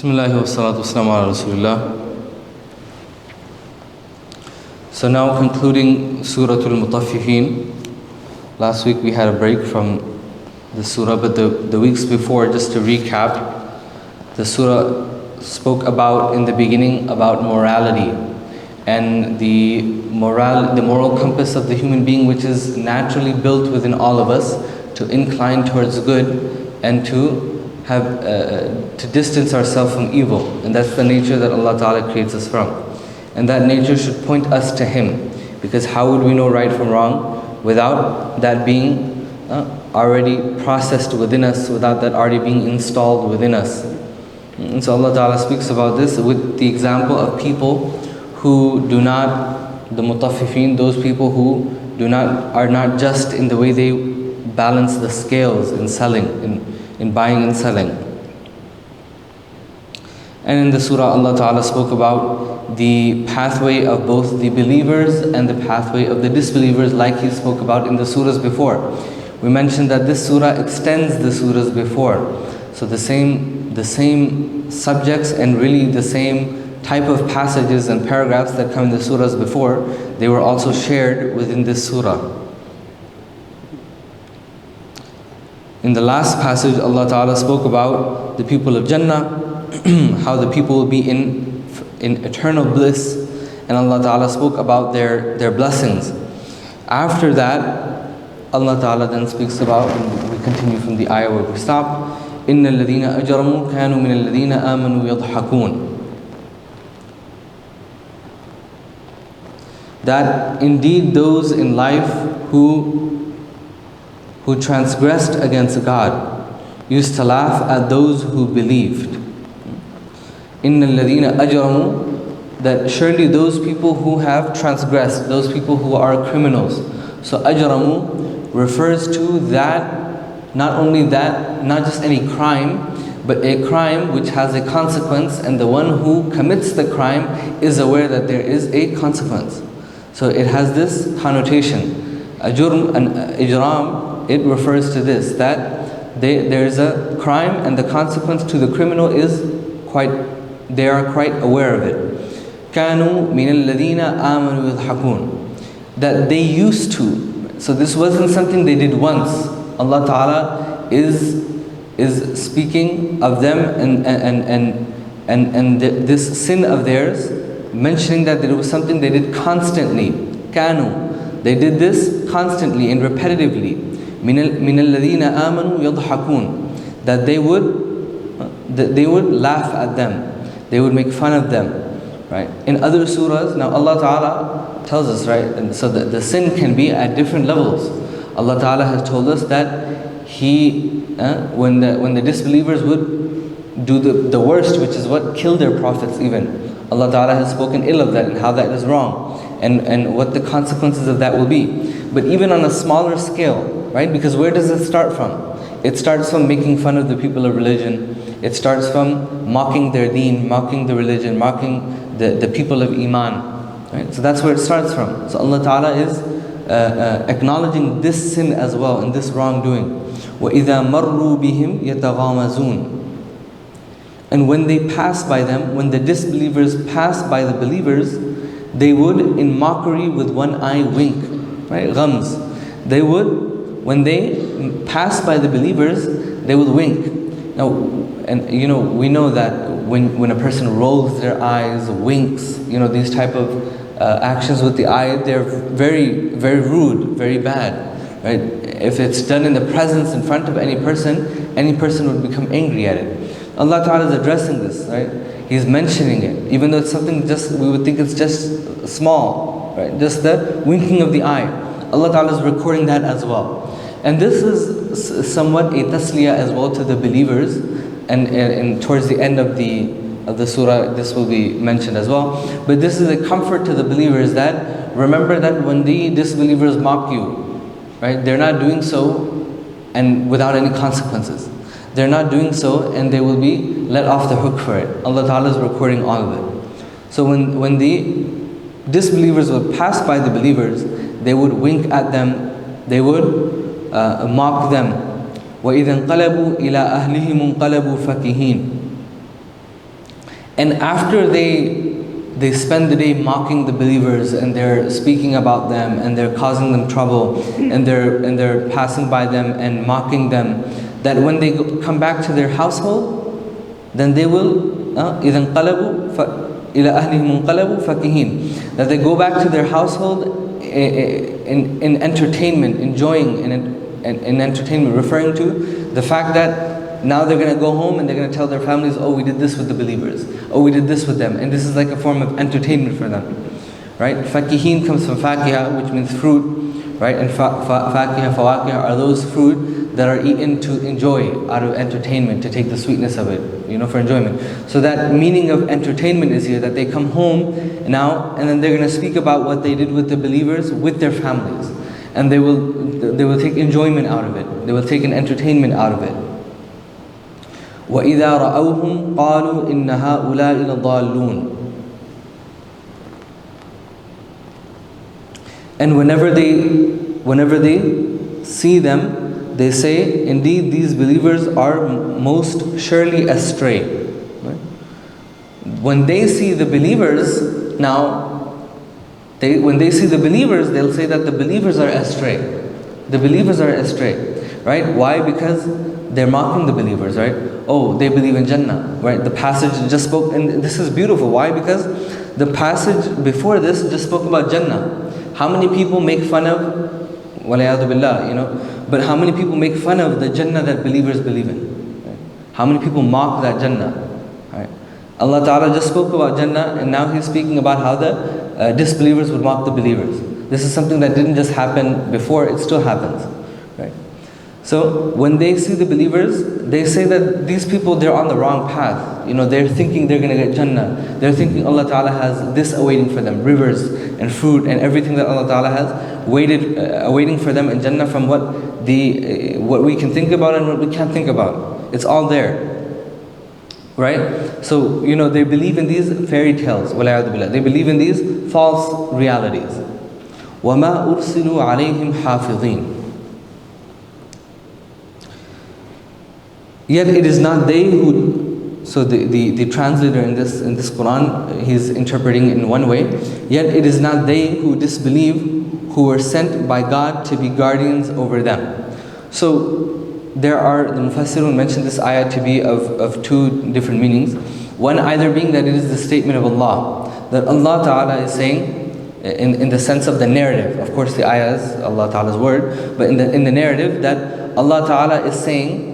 Bismillah wa salatu wassalamu ala Rasulullah. So now concluding Surah Al-Mutaffifin. Last week we had a break from the surah, but the weeks before, just to recap, the surah spoke about in the beginning about morality and the moral compass of the human being, which is naturally built within all of us to incline towards good and to have to distance ourselves from evil. And that's the nature that Allah Ta'ala creates us from. And that nature should point us to Him, because how would we know right from wrong without that being already processed within us, without that already being installed within us? And so Allah Ta'ala speaks about this with the example of people who do not, the mutaffifin, those people who are not just in the way they balance the scales in selling, in buying and selling. And in the surah, Allah Ta'ala spoke about the pathway of both the believers and the pathway of the disbelievers, like He spoke about in the surahs before. We mentioned that this surah extends the surahs before. So the same subjects and really the same type of passages and paragraphs that come in the surahs before, they were also shared within this surah. In the last passage, Allah Ta'ala spoke about the people of Jannah, how the people will be in eternal bliss, and Allah Ta'ala spoke about their blessings. After that, Allah Ta'ala then speaks about, and we continue from the ayah where we stop, إِنَّ الَّذِينَ أَجْرَمُوا كَانُوا مِنَ الَّذِينَ آمَنُوا يَضْحَكُونَ. That indeed those in life who transgressed against God used to laugh at those who believed. إِنَّ الَّذِينَ أَجْرَمُوا, that surely those people who have transgressed, those people who are criminals. So أَجْرَمُوا refers to that, not only that, not just any crime, but a crime which has a consequence, and the one who commits the crime is aware that there is a consequence. So it has this connotation. Ajurm and ijram, it refers to this, that there is a crime and the consequence to the criminal is they are quite aware of it. كَانُوا مِنَ الَّذِينَ آمَنُوا يَضْحَكُونَ. That they used to. So this wasn't something they did once. Allah Ta'ala is speaking of them and this sin of theirs, mentioning that it was something they did constantly. كَانُوا. They did this constantly and repetitively. مِنَ الَّذِينَ آمَنُوا يَضْحَكُونَ. That they would laugh at them. They would make fun of them. Right? In other surahs, now Allah Ta'ala tells us, right? And so the sin can be at different levels. Allah Ta'ala has told us that when the disbelievers would do the worst, which is what killed their prophets even, Allah Ta'ala has spoken ill of that and how that is wrong and what the consequences of that will be. But even on a smaller scale, right? Because where does it start from? It starts from making fun of the people of religion. It starts from mocking their deen, mocking the religion, mocking the people of Iman. Right? So that's where it starts from. So Allah Ta'ala is acknowledging this sin as well and this wrongdoing. وَإِذَا مَرُّوا بِهِمْ يَتَغَامَزُونَ. And when they pass by them, when the disbelievers pass by the believers, they would in mockery with one eye wink. Right? Ghams. They would, when they pass by the believers, they would wink. Now, and we know that when a person rolls their eyes, winks, these type of actions with the eye, they're very, very rude, very bad. Right? If it's done in the presence, in front of any person would become angry at it. Allah Ta'ala is addressing this, right? He's mentioning it, even though it's something we would think it's just small, right? Just the winking of the eye. Allah Ta'ala is recording that as well. And this is somewhat a tasliyah as well to the believers, and towards the end of the surah this will be mentioned as well. But this is a comfort to the believers that remember that when the disbelievers mock you, right? They're not doing so and without any consequences. They're not doing so and they will be let off the hook for it. Allah Ta'ala is recording all of it. So when the disbelievers would pass by the believers, they would wink at them, they would mock them. وَإِذَا انْقَلَبُوا إِلَىٰ أَهْلِهِمُ انْقَلَبُوا فَكِهِينَ. And after they spend the day mocking the believers, and they're speaking about them, and they're causing them trouble, and they're passing by them and mocking them, that when they come back to their household, then they will إِذَا انْقَلَبُوا إِلَى أَهْلِهِمُ انْقَلَبُوا فَكِهِينَ, that they go back to their household in entertainment, enjoying in entertainment, referring to the fact that now they're going to go home and they're going to tell their families, oh, we did this with the believers, oh, we did this with them, and this is like a form of entertainment for them, right? Fakihin comes from fakiha, which means fruit, right? And fakiha, fawakih are those fruit that are eaten to enjoy, out of entertainment, to take the sweetness of it, for enjoyment. So that meaning of entertainment is here, that they come home now, and then they're going to speak about what they did with the believers, with their families, and they will take enjoyment out of it. They will take an entertainment out of it. وَإِذَا رَأَوْهُمْ قَالُوا إِنَّ هَؤُلَاءِ لَضَالُّونَ. And whenever they see them, they say, indeed these believers are most surely astray. Right? When they see the believers, when they see the believers, they'll say that the believers are astray. The believers are astray. Right? Why? Because they're mocking the believers, right? Oh, they believe in Jannah, right? The passage just spoke, and this is beautiful. Why? Because the passage before this just spoke about Jannah. How many people make fun of, walayadu billah, but how many people make fun of the Jannah that believers believe in? Right? How many people mock that Jannah? Right? Allah Ta'ala just spoke about Jannah, and now He's speaking about how the disbelievers would mock the believers. This is something that didn't just happen before, it still happens. Right? So when they see the believers, they say that these people, they're on the wrong path. They're thinking they're going to get Jannah. They're thinking Allah Ta'ala has this awaiting for them, rivers and fruit and everything that Allah Ta'ala has awaiting for them in Jannah, from what we can think about and what we can't think about. It's all there. Right? So, they believe in these fairy tales. They believe in these false realities. وَمَا أُرْسِلُوا عَلَيْهِمْ حَافِظِينَ. Yet it is not they who, so the translator in this Quran, he's interpreting in one way, yet it is not they who disbelieve who were sent by God to be guardians over them. So the Mufassirun mentioned this ayat to be of two different meanings. One either being that it is the statement of Allah, that Allah Ta'ala is saying, in the sense of the narrative, of course the ayah is Allah Ta'ala's word, but in the narrative, that Allah Ta'ala is saying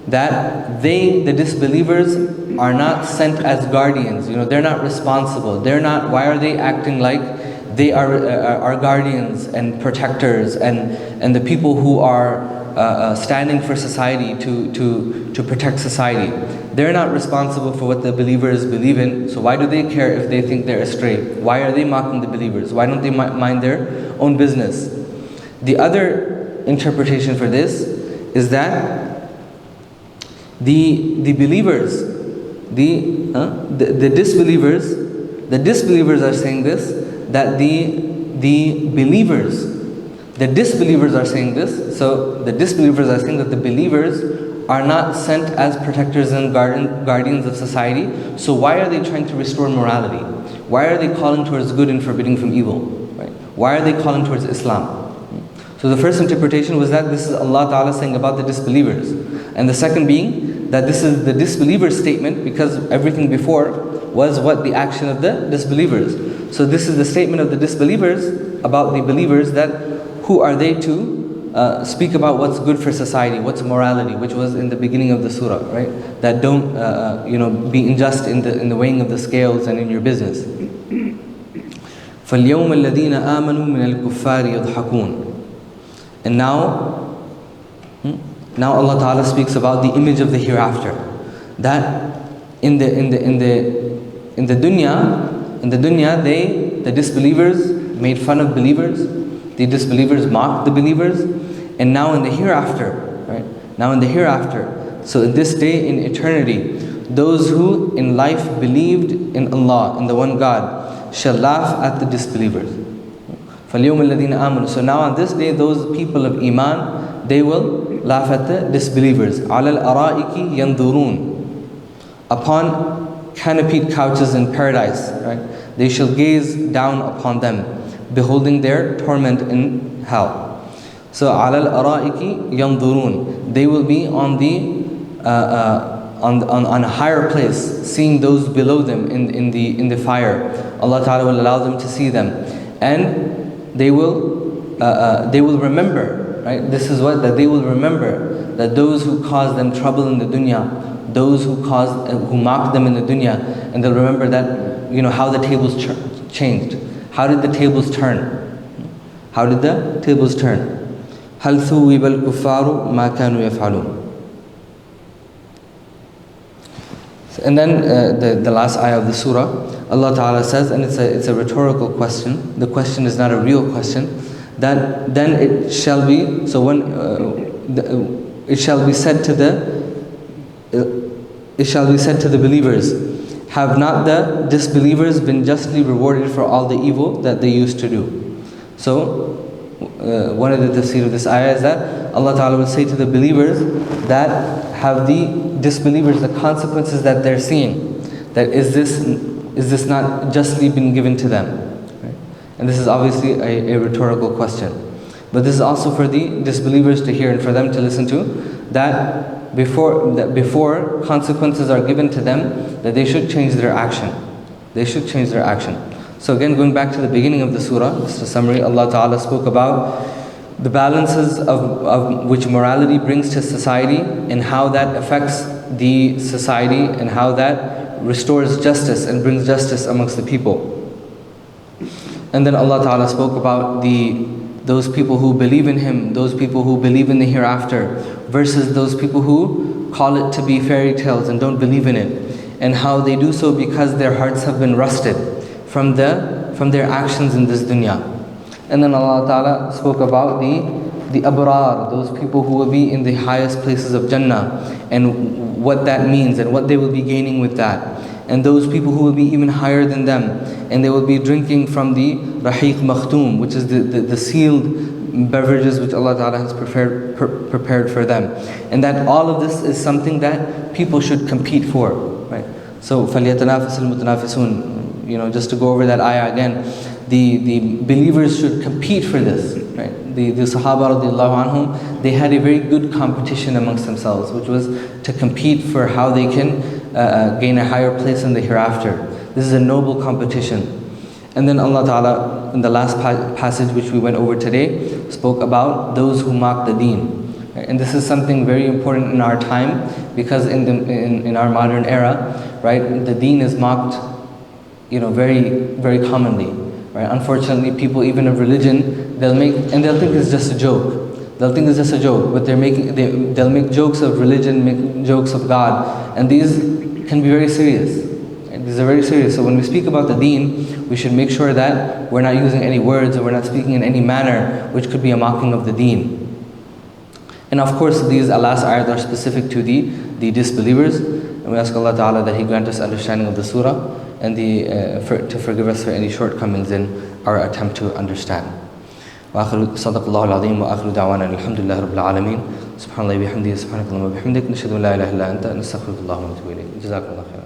that the disbelievers, are not sent as guardians. They're not responsible. Why are they acting like they are guardians and protectors and the people who are standing for society to protect society? They're not responsible for what the believers believe in. So why do they care if they think they're astray? Why are they mocking the believers? Why don't they mind their own business? The other interpretation for this is that the believers, the disbelievers are saying this, that the disbelievers are saying this. So the disbelievers are saying that the believers are not sent as protectors and guardians of society. So why are they trying to restore morality? Why are they calling towards good and forbidding from evil? Right? Why are they calling towards Islam? So the first interpretation was that this is Allah Ta'ala saying about the disbelievers. And the second being that this is the disbelievers' statement, because everything before was what? The action of the disbelievers. So this is the statement of the disbelievers about the believers, that who are they to speak about what's good for society, what's morality, which was in the beginning of the surah, right? That don't be unjust in the weighing of the scales and in your business. فَالْيَوْمَ الَّذِينَ آمَنُوا مِنَ الْكُفَّارِ يَضْحَكُونَ. And now Allah Ta'ala speaks about the image of the hereafter. That in the dunya, the disbelievers made fun of believers, the disbelievers mocked the believers, and now in the hereafter, right? Now in the hereafter, so in this day in eternity, those who in life believed in Allah, in the one God, shall laugh at the disbelievers. فَالْيَوْمَ الَّذِينَ آمَنُوا. So now on this day, those people of Iman, they will laugh at the disbelievers. عَلَى الْأَرَائِكِ يَنْظُرُونَ. Upon canopied couches in paradise, right? They shall gaze down upon them, beholding their torment in hell. So عَلَى الْأَرَائِكِ يَنْظُرُونَ. They will be on a higher place, seeing those below them in the fire. Allah Ta'ala will allow them to see them, and they will remember, right? This is what, that they will remember that those who caused them trouble in the dunya, those who mocked them in the dunya, and they'll remember that, how the tables changed. How did the tables turn? How did the tables turn? هَلْ ثُوِّبَ الْكُفَّارُ مَا كَانُوا يَفْعَلُونَ. And then the last ayah of the surah, Allah Ta'ala says, and it's a rhetorical question. The question is not a real question. That then it shall be, so when it shall be said to the believers, have not the disbelievers been justly rewarded for all the evil that they used to do? So one of the tafsir of this ayah is that Allah Ta'ala will say to the believers that have the disbelievers the consequences that they're seeing, that is this not justly been given to them? Right? And this is obviously a rhetorical question, but this is also for the disbelievers to hear and for them to listen to, that before consequences are given to them, that they should change their action. They should change their action. So again, going back to the beginning of the surah, just a summary, Allah Ta'ala spoke about the balances of which morality brings to society, and how that affects the society, and how that restores justice and brings justice amongst the people. And then Allah Ta'ala spoke about those people who believe in Him, those people who believe in the hereafter, versus those people who call it to be fairy tales and don't believe in it, and how they do so because their hearts have been rusted from their actions in this dunya. And then Allah Ta'ala spoke about the abrar, those people who will be in the highest places of Jannah, and what that means and what they will be gaining with that. And those people who will be even higher than them, and they will be drinking from the rahiq makhtum, which is the sealed beverages which Allah Ta'ala has prepared for them. And that all of this is something that people should compete for, right? So فَلْيَتَنَافَسِ الْمُتَنَافِسُونَ, just to go over that ayah again, the believers should compete for this, right? The Sahaba radiallahu anhum, they had a very good competition amongst themselves, which was to compete for how they can gain a higher place in the hereafter. This is a noble competition. And then Allah Ta'ala, in the last passage which we went over today, spoke about those who mock the deen. Right? And this is something very important in our time, because in our modern era, right, the deen is mocked, very, very commonly. Right? Unfortunately, people even of religion, they'll think it's just a joke. They'll think it's just a joke, but they'll make jokes of religion, make jokes of God, and these can be very serious. Right? These are very serious. So when we speak about the deen, we should make sure that we're not using any words, or we're not speaking in any manner which could be a mocking of the deen. And of course, these last ayat are specific to the disbelievers, and we ask Allah Ta'ala that He grant us understanding of the surah, and to forgive us for any shortcomings in our attempt to understand. وآخر صدق الله العظيم وآخر دعوانا الحمد لله رب العالمين سبحان الله وبحمده سبحانك اللهم وبحمدك نشهد أن لا إله إلا أنت نستغفرك اللهم ونتوب إليك جزاكم الله خيرا.